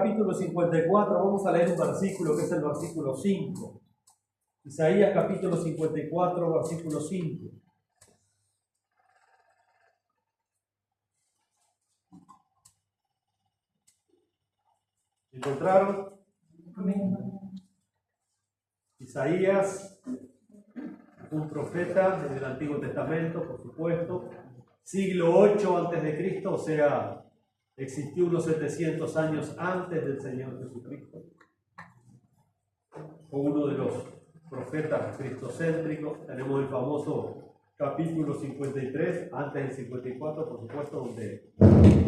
capítulo 54, vamos a leer un versículo que es el versículo 5. Isaías capítulo 54, versículo 5. ¿Encontraron? Isaías, un profeta del Antiguo Testamento, por supuesto, siglo 8 antes de Cristo, o sea, existió unos 700 años antes del Señor Jesucristo. Fue uno de los profetas cristocéntricos. Tenemos el famoso capítulo 53, antes del 54, por supuesto, donde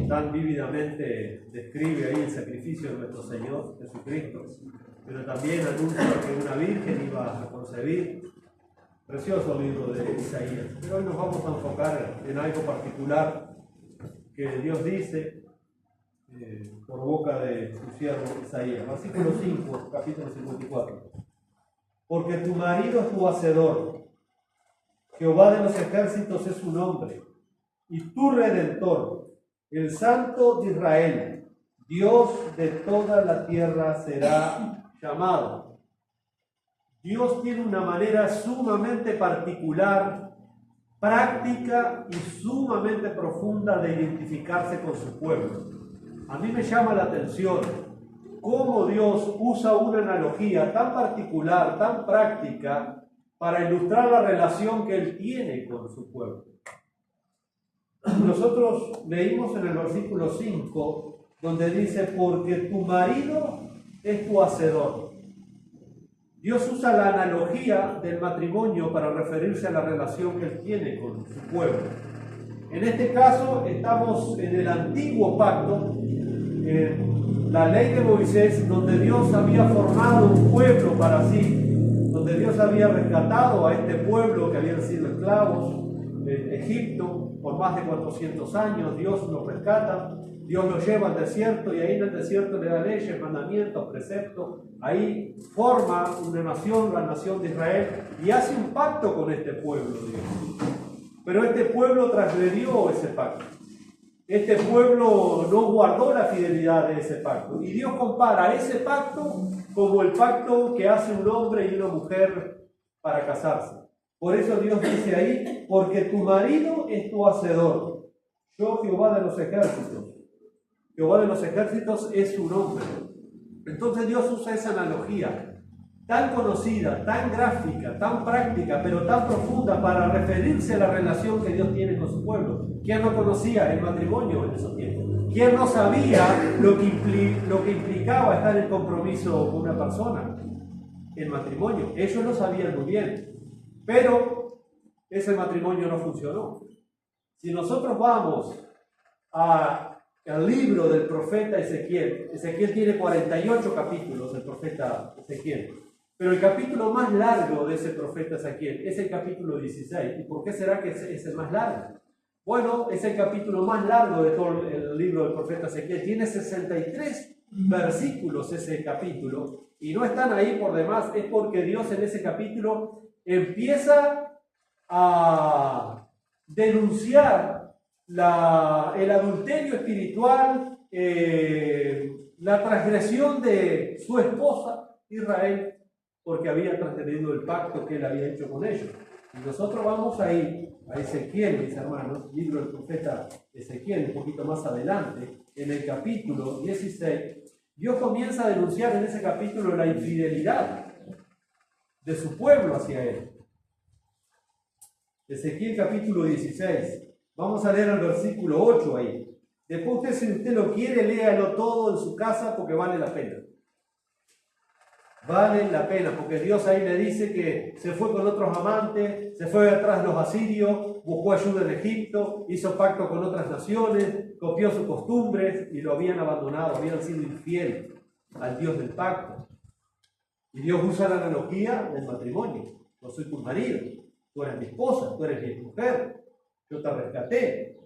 tan vívidamente describe ahí el sacrificio de nuestro Señor Jesucristo, pero también anuncia que una virgen iba a concebir. Precioso libro de Isaías. Pero hoy nos vamos a enfocar en algo particular que Dios dice por boca de su siervo Isaías. Versículo 5, capítulo 54. Porque tu marido es tu hacedor, Jehová de los ejércitos es su nombre, y tu Redentor, el Santo de Israel, Dios de toda la tierra será llamado. Dios tiene una manera sumamente particular, práctica y sumamente profunda de identificarse con su pueblo. A mí me llama la atención cómo Dios usa una analogía tan particular, tan práctica, para ilustrar la relación que Él tiene con su pueblo. Nosotros leímos en el versículo 5, donde dice, porque tu marido es tu hacedor. Dios usa la analogía del matrimonio para referirse a la relación que Él tiene con su pueblo. En este caso estamos en el antiguo pacto, en la ley de Moisés, donde Dios había formado un pueblo para sí, donde Dios había rescatado a este pueblo que habían sido esclavos en Egipto por más de 400 años. Dios los rescata, Dios los lleva al desierto y ahí en el desierto le da leyes, mandamientos, preceptos. Ahí forma una nación, la nación de Israel, y hace un pacto con este pueblo, Dios. Pero este pueblo transgredió ese pacto. Este pueblo no guardó la fidelidad de ese pacto. Y Dios compara ese pacto como el pacto que hace un hombre y una mujer para casarse. Por eso Dios dice ahí, porque tu marido es tu hacedor. Yo, Jehová de los ejércitos. Jehová de los ejércitos es su nombre. Entonces Dios usa esa analogía tan conocida, tan gráfica, tan práctica, pero tan profunda para referirse a la relación que Dios tiene con su pueblo. ¿Quién no conocía el matrimonio en esos tiempos? ¿Quién no sabía lo que implicaba estar en compromiso con una persona? El matrimonio. Ellos lo sabían muy bien, pero ese matrimonio no funcionó. Si nosotros vamos al libro del profeta Ezequiel, Ezequiel tiene 48 capítulos, el profeta Ezequiel. Pero el capítulo más largo de ese profeta Ezequiel es el capítulo 16. ¿Y por qué será que es el más largo? Bueno, es el capítulo más largo de todo el libro del profeta Ezequiel. Tiene 63 versículos ese capítulo. Y no están ahí por demás. Es porque Dios en ese capítulo empieza a denunciar el adulterio espiritual, la transgresión de su esposa Israel, porque había transgredido el pacto que él había hecho con ellos. Y nosotros vamos ahí a Ezequiel, mis hermanos, libro del profeta Ezequiel, un poquito más adelante, en el capítulo 16, Dios comienza a denunciar en ese capítulo la infidelidad de su pueblo hacia él. Ezequiel capítulo 16, vamos a leer el versículo 8 ahí. Después usted, si usted lo quiere, léalo todo en su casa porque vale la pena. Vale la pena, porque Dios ahí le dice que se fue con otros amantes, se fue atrás de los asirios, buscó ayuda en Egipto, hizo pacto con otras naciones, copió sus costumbres y lo habían abandonado, habían sido infieles al Dios del pacto. Y Dios usa la analogía del matrimonio. Yo soy tu marido, tú eres mi esposa, tú eres mi mujer, yo te rescaté.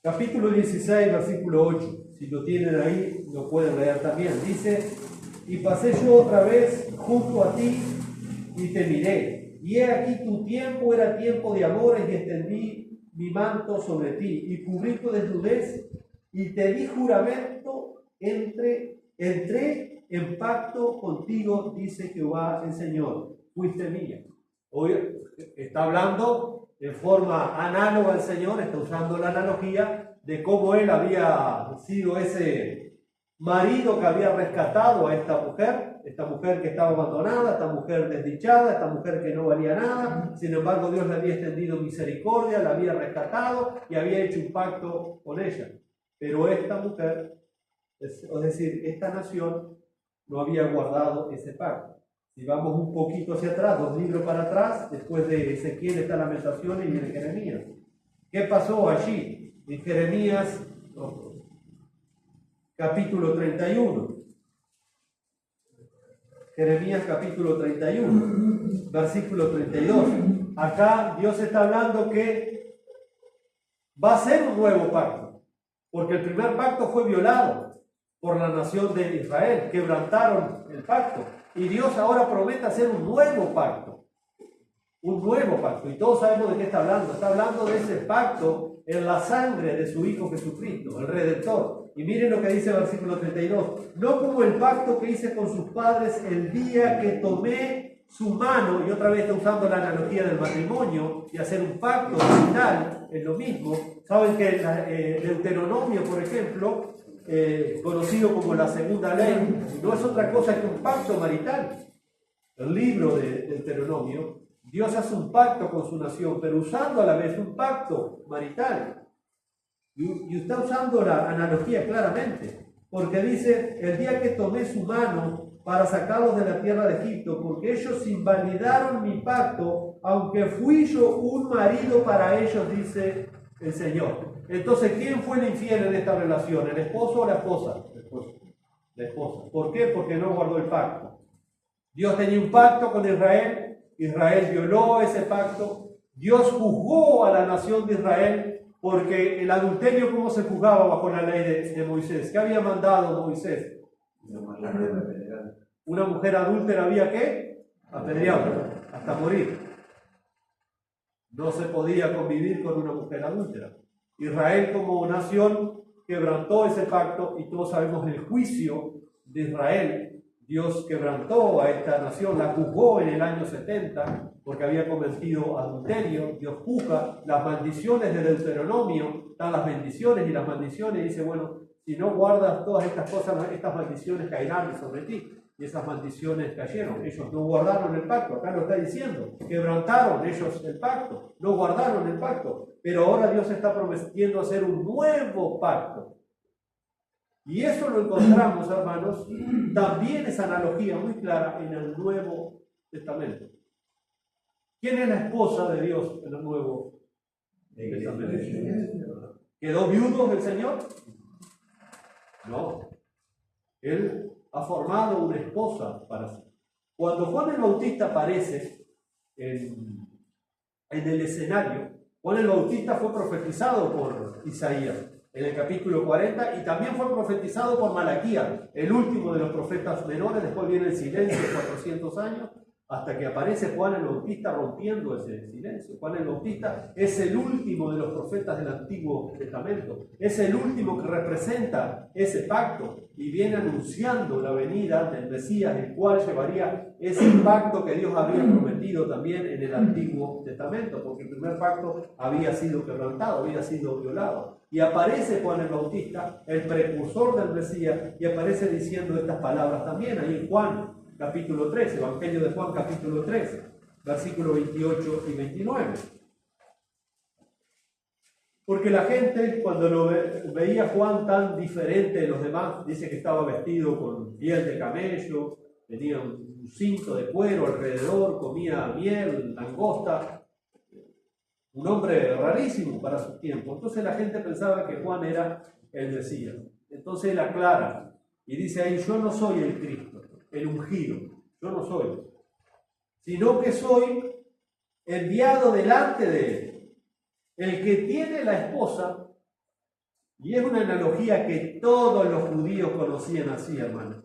Capítulo 16, versículo 8. Si lo tienen ahí, lo pueden leer también. Dice: y pasé yo otra vez junto a ti y te miré. Y he aquí tu tiempo era tiempo de amores y extendí mi manto sobre ti y cubrí tu desnudez y te di juramento entré en pacto contigo, dice Jehová el Señor, fuiste mía. Hoy está hablando en forma análoga al Señor, está usando la analogía de cómo él había sido ese marido que había rescatado a esta mujer que estaba abandonada, esta mujer desdichada, esta mujer que no valía nada. Sin embargo, Dios le había extendido misericordia, la había rescatado y había hecho un pacto con ella. Pero esta mujer, es decir, esta nación, no había guardado ese pacto. Si vamos un poquito hacia atrás, 2 libros para atrás, después de Ezequiel está Lamentaciones y viene Jeremías. ¿Qué pasó allí? En Jeremías, capítulo 31. Jeremías capítulo 31, versículo 32. Acá Dios está hablando que va a ser un nuevo pacto, porque el primer pacto fue violado por la nación de Israel, quebrantaron el pacto, y Dios ahora promete hacer un nuevo pacto, y todos sabemos de qué está hablando de ese pacto en la sangre de su Hijo Jesucristo, el Redentor. Y miren lo que dice el versículo 32, no como el pacto que hice con sus padres el día que tomé su mano, y otra vez está usando la analogía del matrimonio, y hacer un pacto final es lo mismo. Saben que Deuteronomio, por ejemplo, conocido como la segunda ley, no es otra cosa que un pacto marital. El libro de Deuteronomio, Dios hace un pacto con su nación, pero usando a la vez un pacto marital. Y está usando la analogía claramente, porque dice, el día que tomé su mano para sacarlos de la tierra de Egipto, porque ellos invalidaron mi pacto, aunque fui yo un marido para ellos, dice el Señor. Entonces, ¿quién fue el infiel en esta relación? ¿El esposo o la esposa? La esposa. ¿Por qué? Porque no guardó el pacto. Dios tenía un pacto con Israel, Israel violó ese pacto, Dios juzgó a la nación de Israel, porque el adulterio, ¿cómo se juzgaba bajo la ley de Moisés? ¿Qué había mandado Moisés? Una mujer adúltera había ¿qué? Apedrearla hasta morir. No se podía convivir con una mujer adúltera. Israel como nación quebrantó ese pacto y todos sabemos el juicio de Israel. Dios quebrantó a esta nación, la juzgó en el año 70 porque había cometido adulterio. Dios juzga las maldiciones de Deuteronomio, están las bendiciones y las maldiciones, y dice, bueno, si no guardas todas estas cosas, estas maldiciones caerán sobre ti. Y esas maldiciones cayeron. Ellos no guardaron el pacto, acá lo está diciendo, quebrantaron ellos el pacto, no guardaron el pacto, pero ahora Dios está prometiendo hacer un nuevo pacto. Y eso lo encontramos, hermanos, también esa analogía muy clara en el Nuevo Testamento. ¿Quién es la esposa de Dios en el Nuevo Testamento? ¿Quedó viudo el Señor? No. Él ha formado una esposa para sí. Cuando Juan el Bautista aparece en el escenario, Juan el Bautista fue profetizado por Isaías en el capítulo 40 y también fue profetizado por Malaquías, el último de los profetas menores. Después viene el silencio de 400 años hasta que aparece Juan el Bautista rompiendo ese silencio. Juan el Bautista es el último de los profetas del Antiguo Testamento, es el último que representa ese pacto y viene anunciando la venida del Mesías, el cual llevaría ese pacto que Dios había prometido también en el Antiguo Testamento, porque el primer pacto había sido quebrantado, había sido violado. Y aparece Juan el Bautista, el precursor del Mesías, y aparece diciendo estas palabras también ahí en Juan capítulo 3, Evangelio de Juan capítulo 3, versículos 28 y 29. Porque la gente, cuando lo veía Juan tan diferente de los demás, dice que estaba vestido con piel de camello, tenía un cinto de cuero alrededor, comía miel, langosta, un hombre rarísimo para su tiempo. Entonces la gente pensaba que Juan era el Mesías. Entonces él aclara y dice ahí, yo no soy el Cristo, el ungido, yo no soy, sino que soy enviado delante de él. El que tiene la esposa, y es una analogía que todos los judíos conocían así, hermano.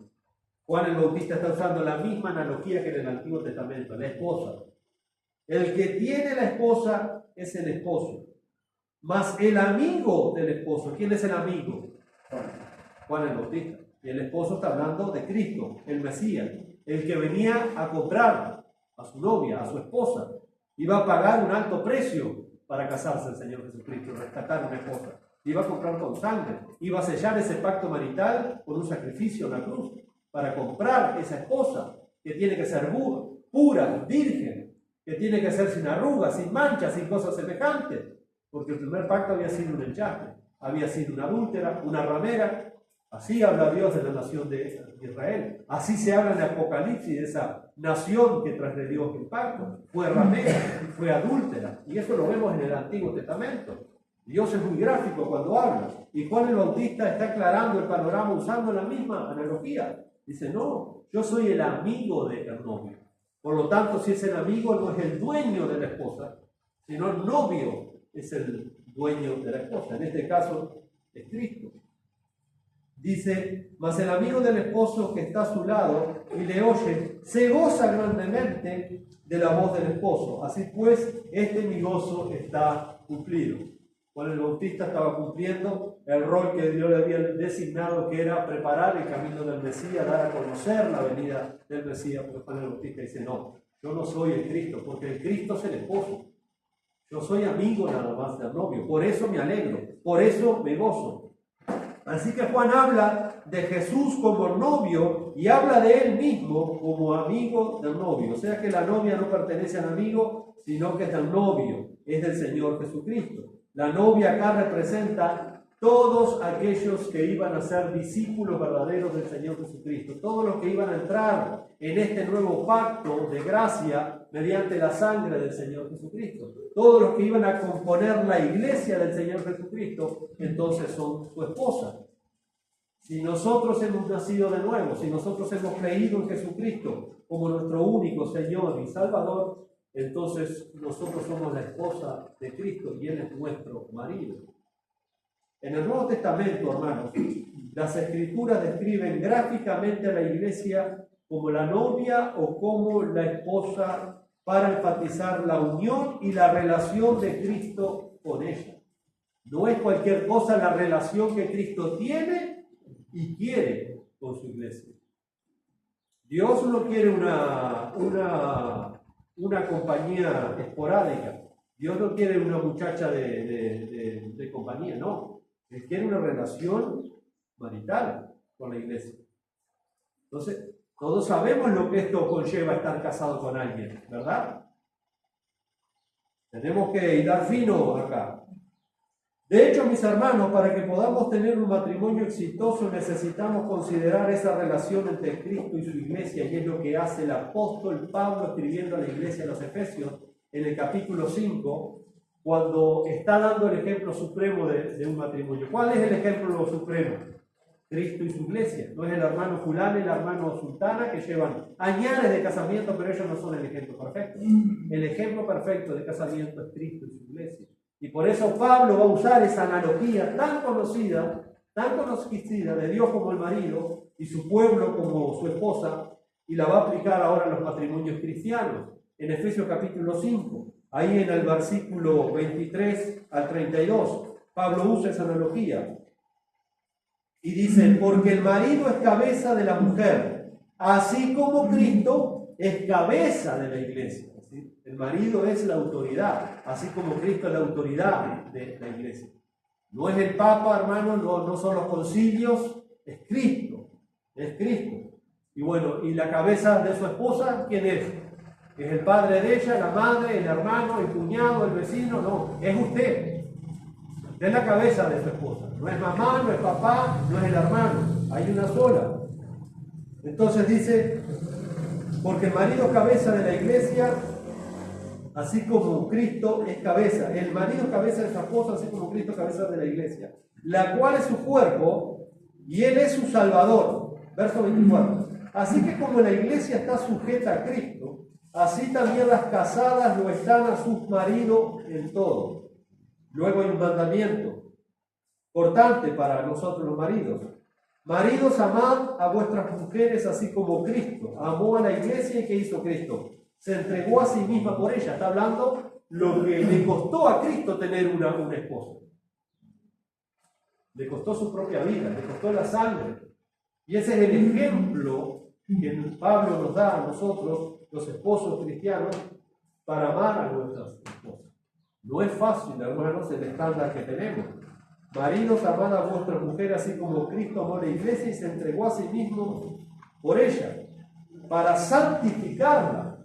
Juan el Bautista está usando la misma analogía que en el Antiguo Testamento, la esposa. El que tiene la esposa es el esposo, mas el amigo del esposo, ¿quién es el amigo? Juan el Bautista. Y el esposo está hablando de Cristo, el Mesías, el que venía a comprar a su novia, a su esposa. Iba a pagar un alto precio para casarse el Señor Jesucristo, rescatar a una esposa. Iba a comprar con sangre, iba a sellar ese pacto marital con un sacrificio en la cruz, para comprar esa esposa, que tiene que ser pura, virgen, que tiene que ser sin arrugas, sin manchas, sin cosas semejantes, porque el primer pacto había sido un enchastre, había sido una adúltera, una ramera. Así habla Dios de la nación de Israel. Así se habla en Apocalipsis de esa nación que transgredió el pacto. Fue ramera, fue adúltera. Y eso lo vemos en el Antiguo Testamento. Dios es muy gráfico cuando habla. Y Juan el Bautista está aclarando el panorama usando la misma analogía. Dice, no, yo soy el amigo del novio. Por lo tanto, si es el amigo, no es el dueño de la esposa, sino el novio es el dueño de la esposa. En este caso, es Cristo. Dice, mas el amigo del esposo que está a su lado y le oye, se goza grandemente de la voz del esposo. Así pues, mi gozo está cumplido. Juan el Bautista estaba cumpliendo el rol que Dios le había designado, que era preparar el camino del Mesías, dar a conocer la venida del Mesías. Porque Juan el Bautista dice, no, yo no soy el Cristo, porque el Cristo es el esposo. Yo soy amigo nada más del novio, por eso me alegro, por eso me gozo. Así que Juan habla de Jesús como novio y habla de él mismo como amigo del novio. O sea que la novia no pertenece al amigo, sino que es del novio, es del Señor Jesucristo. La novia acá representa todos aquellos que iban a ser discípulos verdaderos del Señor Jesucristo, todos los que iban a entrar en este nuevo pacto de gracia mediante la sangre del Señor Jesucristo. Todos los que iban a componer la iglesia del Señor Jesucristo, entonces son su esposa. Si nosotros hemos nacido de nuevo, si nosotros hemos creído en Jesucristo como nuestro único Señor y Salvador, entonces nosotros somos la esposa de Cristo y Él es nuestro marido. En el Nuevo Testamento, hermanos, las Escrituras describen gráficamente a la iglesia como la novia o como la esposa para enfatizar la unión y la relación de Cristo con ella. No es cualquier cosa la relación que Cristo tiene y quiere con su iglesia. Dios no quiere una compañía esporádica. Dios no quiere una muchacha de compañía, no. Él quiere una relación marital con la iglesia. Entonces, todos sabemos lo que esto conlleva estar casado con alguien, ¿verdad? Tenemos que hilar fino acá. De hecho, mis hermanos, para que podamos tener un matrimonio exitoso necesitamos considerar esa relación entre Cristo y su iglesia, y es lo que hace el apóstol Pablo escribiendo a la iglesia de los Efesios en el capítulo 5, cuando está dando el ejemplo supremo de un matrimonio. ¿Cuál es el ejemplo supremo? Cristo y su iglesia. No es el hermano fulano y el hermano sultana que llevan años de casamiento, pero ellos no son el ejemplo perfecto. El ejemplo perfecto de casamiento es Cristo y su iglesia. Y por eso Pablo va a usar esa analogía tan conocida de Dios como el marido y su pueblo como su esposa, y la va a aplicar ahora a los matrimonios cristianos. En Efesios capítulo 5, ahí en el versículo 23 al 32, Pablo usa esa analogía. Y dice, porque el marido es cabeza de la mujer, así como Cristo es cabeza de la iglesia. ¿Sí? El marido es la autoridad, así como Cristo es la autoridad de la iglesia. No es el Papa, hermano, no son los concilios, es Cristo, es Cristo. Y bueno, ¿y la cabeza de su esposa quién es? ¿Es el padre de ella, la madre, el hermano, el cuñado, el vecino? No, es usted. Usted es la cabeza de su esposa. No es mamá, no es papá, no es el hermano. Hay una sola. Entonces dice, porque el marido es cabeza de la iglesia, así como Cristo es cabeza. El marido es cabeza de su esposa, así como Cristo es cabeza de la iglesia, la cual es su cuerpo y Él es su Salvador. Verso 24. Así que como la iglesia está sujeta a Cristo, así también las casadas lo están a sus maridos en todo. Luego hay un mandamiento importante para nosotros los maridos. Maridos, amad a vuestras mujeres así como Cristo amó a la iglesia. ¿Y qué hizo Cristo? Se entregó a sí misma por ella. Está hablando lo que le costó a Cristo tener una esposa. Le costó su propia vida, le costó la sangre. Y ese es el ejemplo que Pablo nos da a nosotros, los esposos cristianos, para amar a nuestras esposas. No es fácil, hermanos, el estándar que tenemos. Maridos, amad a vuestras mujeres, así como Cristo amó a la iglesia y se entregó a sí mismo por ella, para santificarla,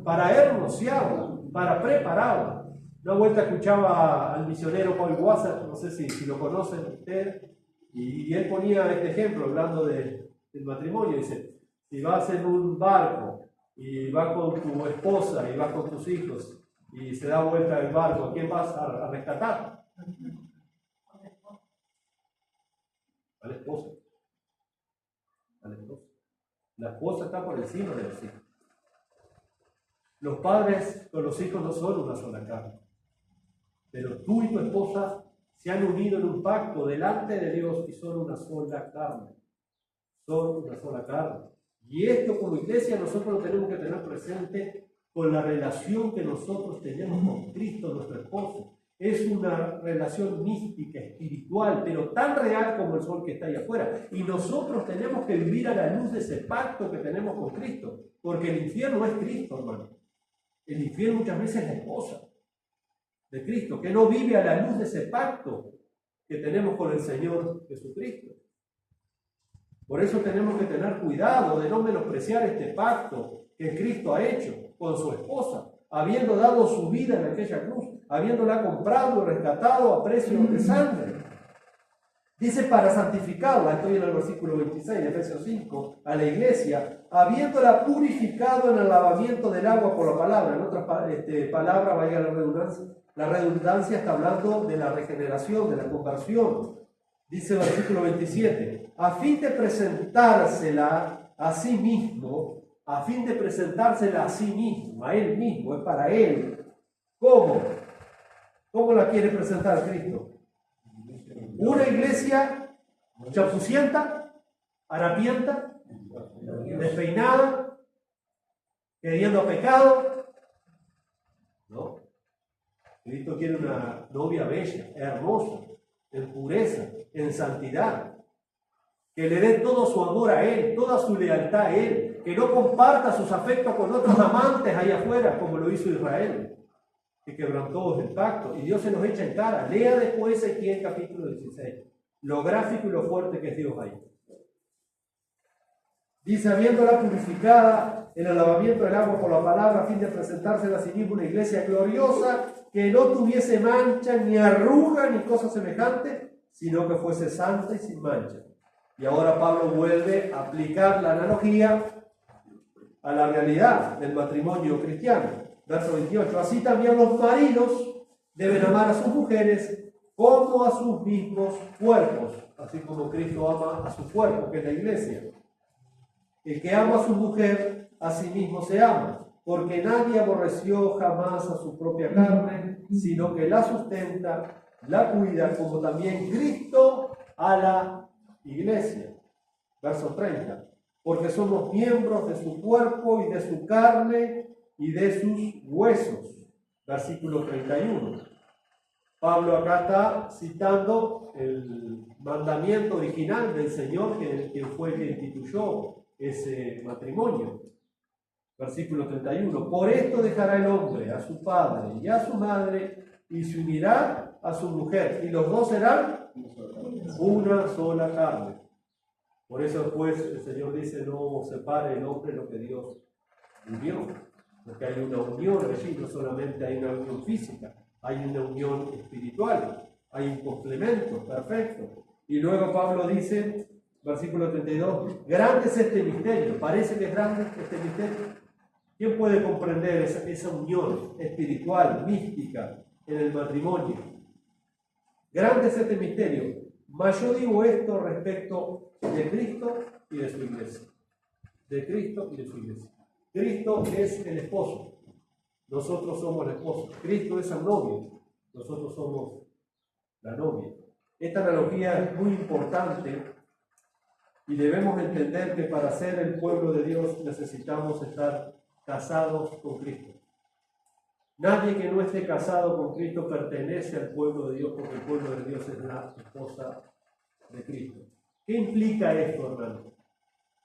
para hermosearla, para prepararla. Una vuelta escuchaba al misionero Paul Wasser, no sé si lo conocen ustedes, y él ponía este ejemplo hablando del matrimonio. Dice, si vas en un barco y vas con tu esposa y vas con tus hijos y se da vuelta el barco, ¿a quién vas a rescatar? A la esposa. A la esposa. La esposa está por encima de los hijos. Los padres con los hijos no son una sola carne. Pero tú y tu esposa se han unido en un pacto delante de Dios y son una sola carne. Son una sola carne. Y esto como iglesia nosotros lo tenemos que tener presente con la relación que nosotros tenemos con Cristo, nuestro esposo. Es una relación mística, espiritual, pero tan real como el sol que está ahí afuera. Y nosotros tenemos que vivir a la luz de ese pacto que tenemos con Cristo. Porque el infierno es Cristo, hermano. El infierno muchas veces es la esposa de Cristo, que no vive a la luz de ese pacto que tenemos con el Señor Jesucristo. Por eso tenemos que tener cuidado de no menospreciar este pacto que Cristo ha hecho con su esposa, habiendo dado su vida en aquella cruz, habiéndola comprado y rescatado a precio de sangre. Dice para santificarla, estoy en el versículo 26 de Efesios 5, a la iglesia, habiéndola purificado en el lavamiento del agua por la palabra. En otras palabras, vaya la redundancia está hablando de la regeneración, de la conversión. Dice el versículo 27, a fin de presentársela a sí mismo, a él mismo, es para él. ¿Cómo? ¿Cómo la quiere presentar Cristo? Una iglesia chapucienta, harapienta, despeinada, queriendo pecado. No. Cristo quiere una novia bella, hermosa, en pureza, en santidad, que le dé todo su amor a Él, toda su lealtad a Él, que no comparta sus afectos con otros amantes allá afuera, como lo hizo Israel, que quebrantó el pacto, y Dios se nos echa en cara. Lea después Ezequiel capítulo 16, lo gráfico y lo fuerte que es Dios ahí. Dice, habiéndola purificada en el lavamiento del agua por la palabra, a fin de presentársela a sí mismo una iglesia gloriosa, que no tuviese mancha, ni arruga, ni cosa semejante, sino que fuese santa y sin mancha. Y ahora Pablo vuelve a aplicar la analogía a la realidad del matrimonio cristiano. Verso 28. Así también los maridos deben amar a sus mujeres como a sus mismos cuerpos, así como Cristo ama a su cuerpo, que es la iglesia. El que ama a su mujer, a sí mismo se ama, porque nadie aborreció jamás a su propia carne, sino que la sustenta, la cuida, como también Cristo a la iglesia. Verso 30. Porque somos miembros de su cuerpo y de su carne y de sus huesos. Versículo 31. Pablo acá está citando el mandamiento original del Señor, que fue el que instituyó ese matrimonio. Versículo 31. Por esto dejará el hombre a su padre y a su madre y se unirá a su mujer, y los dos serán una sola carne. Por eso después el Señor dice, no separe el hombre lo que Dios unió, porque hay una unión allí, no solamente hay una unión física, hay una unión espiritual, hay un complemento perfecto. Y luego Pablo dice, versículo 32, grande es este misterio. ¿Parece que es grande este misterio? ¿Quién puede comprender esa unión espiritual, mística en el matrimonio? Grande es este misterio. Mas yo digo esto respecto de Cristo y de su iglesia. De Cristo y de su iglesia. Cristo es el esposo. Nosotros somos el esposo. Cristo es el novio. Nosotros somos la novia. Esta analogía es muy importante y debemos entender que para ser el pueblo de Dios necesitamos estar casados con Cristo. Nadie que no esté casado con Cristo pertenece al pueblo de Dios, porque el pueblo de Dios es la esposa de Cristo. ¿Qué implica esto, hermano?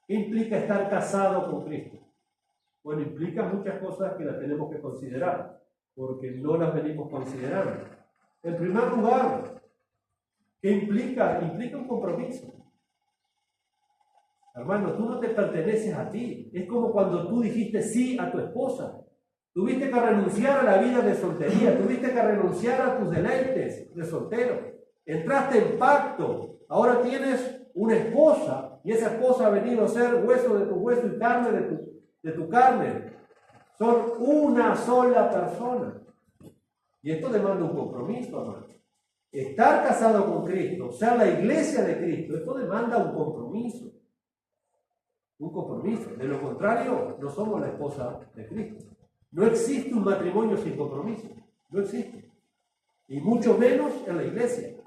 ¿Qué implica estar casado con Cristo? Bueno, implica muchas cosas que las tenemos que considerar, porque no las venimos considerando. En primer lugar, ¿qué implica? Implica un compromiso. Hermano, tú no te perteneces a ti. Es como cuando tú dijiste sí a tu esposa. Tuviste que renunciar a la vida de soltería, tuviste que renunciar a tus deleites de soltero. Entraste en pacto. Ahora tienes una esposa y esa esposa ha venido a ser hueso de tu hueso y carne de tu carne. Son una sola persona. Y esto demanda un compromiso, hermano. Estar casado con Cristo, ser la iglesia de Cristo, esto demanda un compromiso. Un compromiso. De lo contrario, no somos la esposa de Cristo. No existe un matrimonio sin compromiso. No existe. Y mucho menos en la iglesia.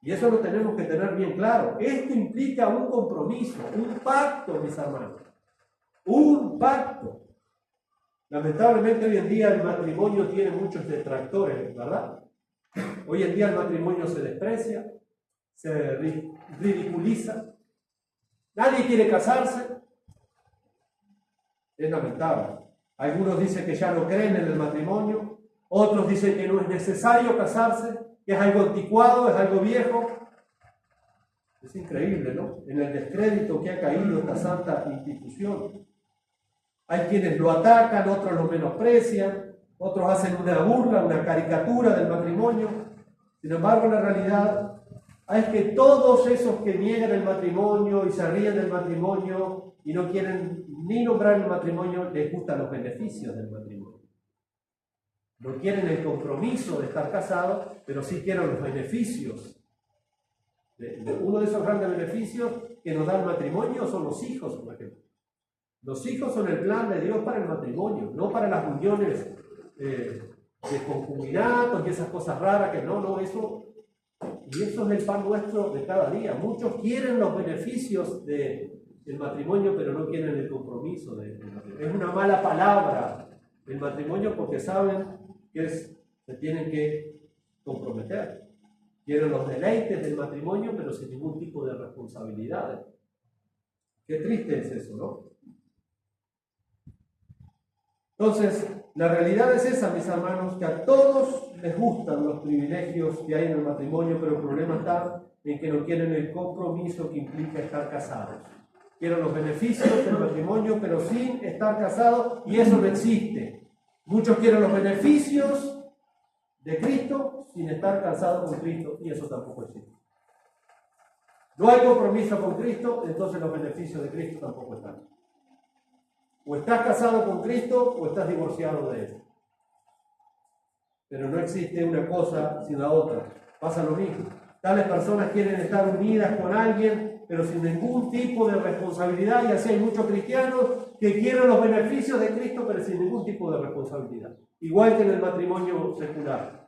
Y eso lo tenemos que tener bien claro. Esto implica un compromiso, un pacto, mis hermanos. Un pacto. Lamentablemente hoy en día el matrimonio tiene muchos detractores, ¿verdad? Hoy en día el matrimonio se desprecia, se ridiculiza. Nadie quiere casarse. Es lamentable. Algunos dicen que ya no creen en el matrimonio, otros dicen que no es necesario casarse, que es algo anticuado, es algo viejo. Es increíble, ¿no? En el descrédito que ha caído esta santa institución. Hay quienes lo atacan, otros lo menosprecian, otros hacen una burla, una caricatura del matrimonio. Sin embargo, la realidad es que todos esos que niegan el matrimonio y se ríen del matrimonio y no quieren ni nombrar el matrimonio, les gustan los beneficios del matrimonio. No quieren el compromiso de estar casados, pero sí quieren los beneficios. Uno de esos grandes beneficios que nos da el matrimonio son los hijos, por ejemplo. Los hijos son el plan de Dios para el matrimonio, no para las uniones de concubinatos y esas cosas raras que eso. Y eso es el pan nuestro de cada día. Muchos quieren los beneficios del matrimonio, pero no quieren el compromiso del matrimonio. Es una mala palabra el matrimonio porque saben que se tienen que comprometer. Quieren los deleites del matrimonio, pero sin ningún tipo de responsabilidades. Qué triste es eso, ¿no? Entonces, la realidad es esa, mis hermanos, que a todos les gustan los privilegios que hay en el matrimonio, pero el problema está en que no quieren el compromiso que implica estar casados. Quieren los beneficios del matrimonio, pero sin estar casados, y eso no existe. Muchos quieren los beneficios de Cristo sin estar casados con Cristo, y eso tampoco existe. No hay compromiso con Cristo, entonces los beneficios de Cristo tampoco están. O estás casado con Cristo o estás divorciado de Él. Pero no existe una cosa sin la otra. Pasa lo mismo. Tales personas quieren estar unidas con alguien, pero sin ningún tipo de responsabilidad. Y así hay muchos cristianos que quieren los beneficios de Cristo, pero sin ningún tipo de responsabilidad. Igual que en el matrimonio secular.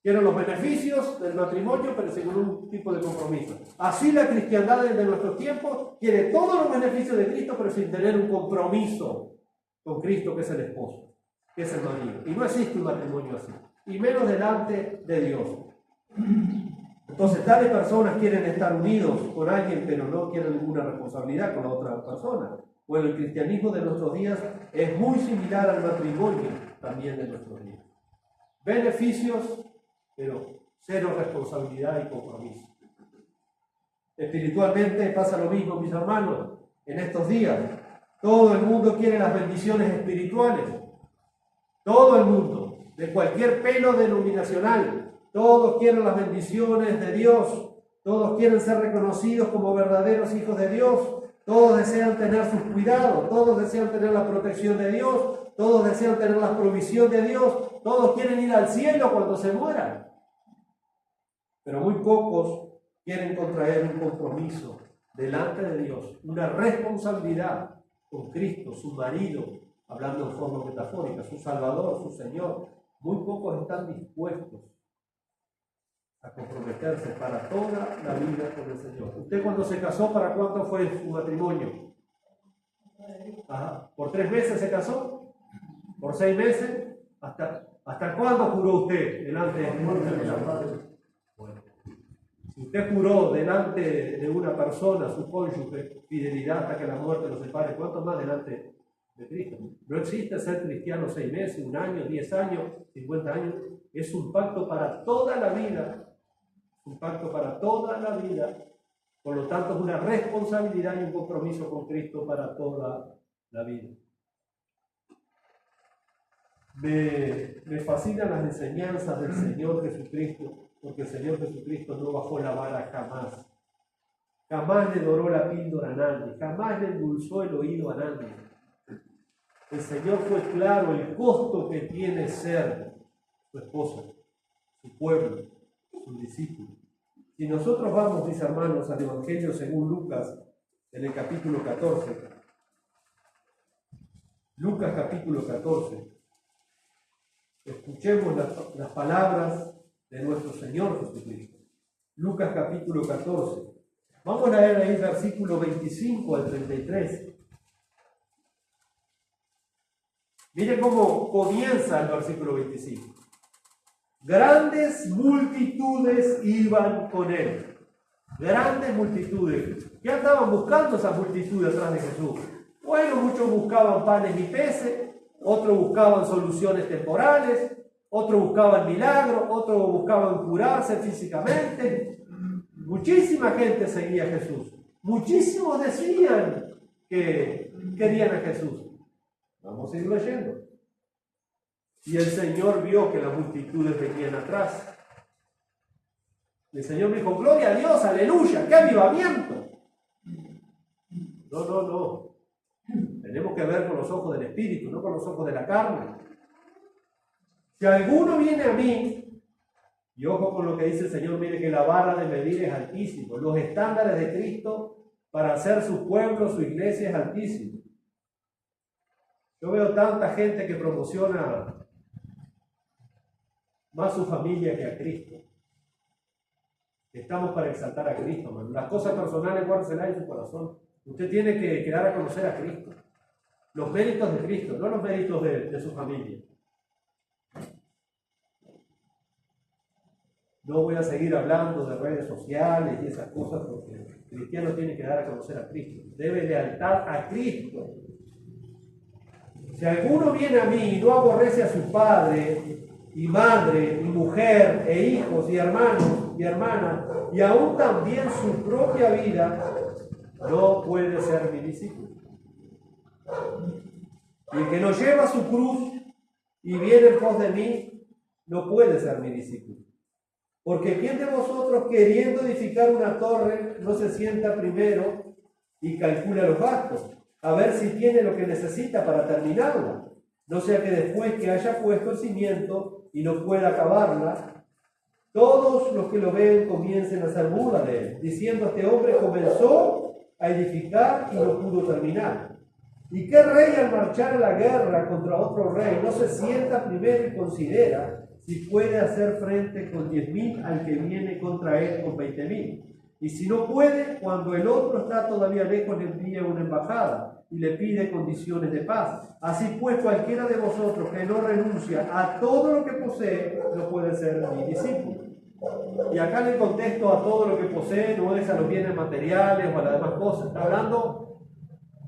Quieren los beneficios del matrimonio, pero sin ningún tipo de compromiso. Así la cristiandad de nuestros tiempos quiere todos los beneficios de Cristo, pero sin tener un compromiso con Cristo, que es el esposo, que es el marido. Y no existe un matrimonio así, y menos delante de Dios. Entonces, tales personas quieren estar unidos con alguien, pero no quieren ninguna responsabilidad con la otra persona. Bueno, el cristianismo de nuestros días es muy similar al matrimonio también de nuestros días. Beneficios, pero cero responsabilidad y compromiso. Espiritualmente pasa lo mismo, mis hermanos, en estos días. Todo el mundo quiere las bendiciones espirituales. Todo el mundo, de cualquier pelo denominacional. Todos quieren las bendiciones de Dios. Todos quieren ser reconocidos como verdaderos hijos de Dios. Todos desean tener sus cuidados. Todos desean tener la protección de Dios. Todos desean tener la provisión de Dios. Todos quieren ir al cielo cuando se mueran. Pero muy pocos quieren contraer un compromiso delante de Dios, una responsabilidad con Cristo, su marido, hablando en forma metafórica, su Salvador, su Señor. Muy pocos están dispuestos a comprometerse para toda la vida con el Señor. ¿Usted cuando se casó, para cuánto fue su matrimonio? Ajá. ¿Por 3 meses se casó? ¿Por 6 meses? ¿Hasta cuándo juró usted delante de Dios? Bueno, Si usted juró delante de una persona, su cónyuge, fidelidad hasta que la muerte los separe, ¿cuánto más delante de Cristo? No existe ser cristiano 6 meses, 1 año, 10 años, 50 años. Es un pacto para toda la vida. Un pacto para toda la vida. Por lo tanto, es una responsabilidad y un compromiso con Cristo para toda la vida. Me fascinan las enseñanzas del Señor Jesucristo, porque el Señor Jesucristo no bajó la vara jamás. Jamás le doró la píldora a nadie, jamás le endulzó el oído a nadie. El Señor fue claro el costo que tiene ser su esposa, su pueblo, sus discípulos. Si nosotros vamos, mis hermanos, al Evangelio según Lucas, en el capítulo 14, Lucas capítulo 14, escuchemos las palabras de nuestro Señor Jesucristo. Lucas capítulo 14. Vamos a leer ahí versículo 25 al 33. Mire cómo comienza el versículo 25. Grandes multitudes iban con él. Grandes multitudes. ¿Qué andaban buscando esas multitudes atrás de Jesús? Bueno, muchos buscaban panes y peces, otros buscaban soluciones temporales, otros buscaban milagros, otros buscaban curarse físicamente. Muchísima gente seguía a Jesús. Muchísimos decían que querían a Jesús. Vamos a ir leyendo. Y el Señor vio que las multitudes venían atrás. El Señor dijo, gloria a Dios, aleluya, qué avivamiento. No. Tenemos que ver con los ojos del Espíritu, no con los ojos de la carne. Si alguno viene a mí, y ojo con lo que dice el Señor, mire que la vara de medir es altísimo. Los estándares de Cristo para hacer su pueblo, su iglesia es altísimo. Yo veo tanta gente que promociona más su familia que a Cristo. Estamos para exaltar a Cristo, hermano. Las cosas personales, guárdeselas en su corazón. Usted tiene que dar a conocer a Cristo. Los méritos de Cristo, no los méritos de su familia. No voy a seguir hablando de redes sociales y esas cosas porque el cristiano tiene que dar a conocer a Cristo. Debe lealtad a Cristo. Si alguno viene a mí y no aborrece a su padre y madre y mujer e hijos y hermanos y hermanas y aún también su propia vida, no puede ser mi discípulo. Y el que no lleva su cruz y viene en pos de mí, no puede ser mi discípulo. Porque ¿quién de vosotros, queriendo edificar una torre, no se sienta primero y calcula los gastos, a ver si tiene lo que necesita para terminarla? No sea que después que haya puesto el cimiento y no pueda acabarla, todos los que lo ven comiencen a hacer burla de él, diciendo: este hombre comenzó a edificar y no pudo terminar. ¿Y qué rey, al marchar a la guerra contra otro rey, no se sienta primero y considera si puede hacer frente con 10.000 al que viene contra él con 20.000? Y si no puede, cuando el otro está todavía lejos, le envía una embajada y le pide condiciones de paz. Así pues, cualquiera de vosotros que no renuncia a todo lo que posee, no puede ser mi discípulo. Y acá en el contexto, a todo lo que posee no es a los bienes materiales o a las demás cosas. Está hablando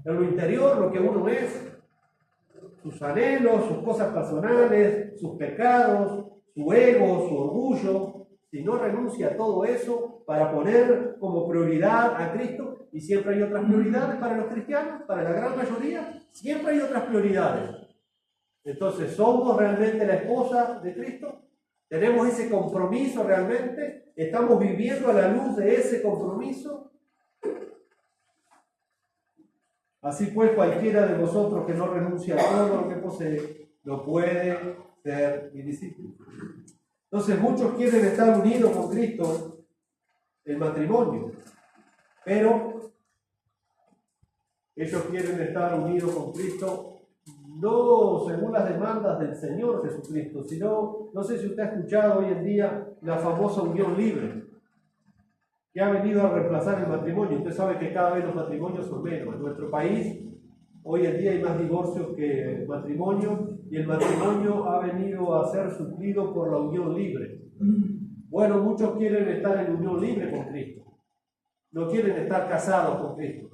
de lo interior, lo que uno es, sus anhelos, sus cosas personales, sus pecados, su ego, su orgullo. Si no renuncia a todo eso para poner como prioridad a Cristo, y siempre hay otras prioridades para los cristianos, para la gran mayoría, siempre hay otras prioridades. Entonces, ¿somos realmente la esposa de Cristo? ¿Tenemos ese compromiso realmente? ¿Estamos viviendo a la luz de ese compromiso? Así pues, cualquiera de vosotros que no renuncia a todo lo que posee, no puede ser mi discípulo. Entonces, muchos quieren estar unidos con Cristo en matrimonio, pero ellos quieren estar unidos con Cristo no según las demandas del Señor Jesucristo, sino, no sé si usted ha escuchado hoy en día la famosa unión libre, que ha venido a reemplazar el matrimonio. Usted sabe que cada vez los matrimonios son menos. En nuestro país, hoy en día hay más divorcios que matrimonios, y el matrimonio ha venido a ser suplido por la unión libre. Bueno, muchos quieren estar en unión libre con Cristo. No quieren estar casados con Cristo.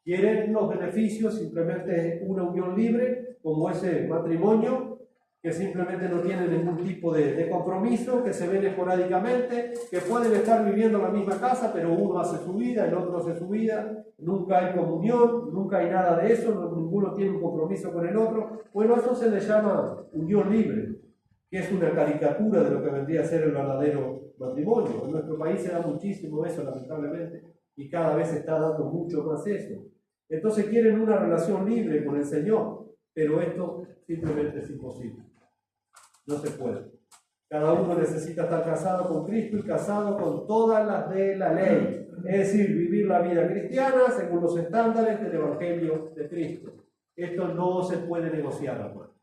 Quieren los beneficios, simplemente una unión libre, como ese matrimonio, que simplemente no tienen ningún tipo de compromiso, que se ven esporádicamente, que pueden estar viviendo en la misma casa, pero uno hace su vida, el otro hace su vida, nunca hay comunión, nunca hay nada de eso, ninguno tiene un compromiso con el otro. Bueno, eso se le llama unión libre, que es una caricatura de lo que vendría a ser el verdadero matrimonio. En nuestro país se da muchísimo eso, lamentablemente, y cada vez se está dando mucho más eso. Entonces quieren una relación libre con el Señor, pero esto simplemente es imposible. No se puede. Cada uno necesita estar casado con Cristo y casado con todas las de la ley. Es decir, vivir la vida cristiana según los estándares del Evangelio de Cristo. Esto no se puede negociar, hermano.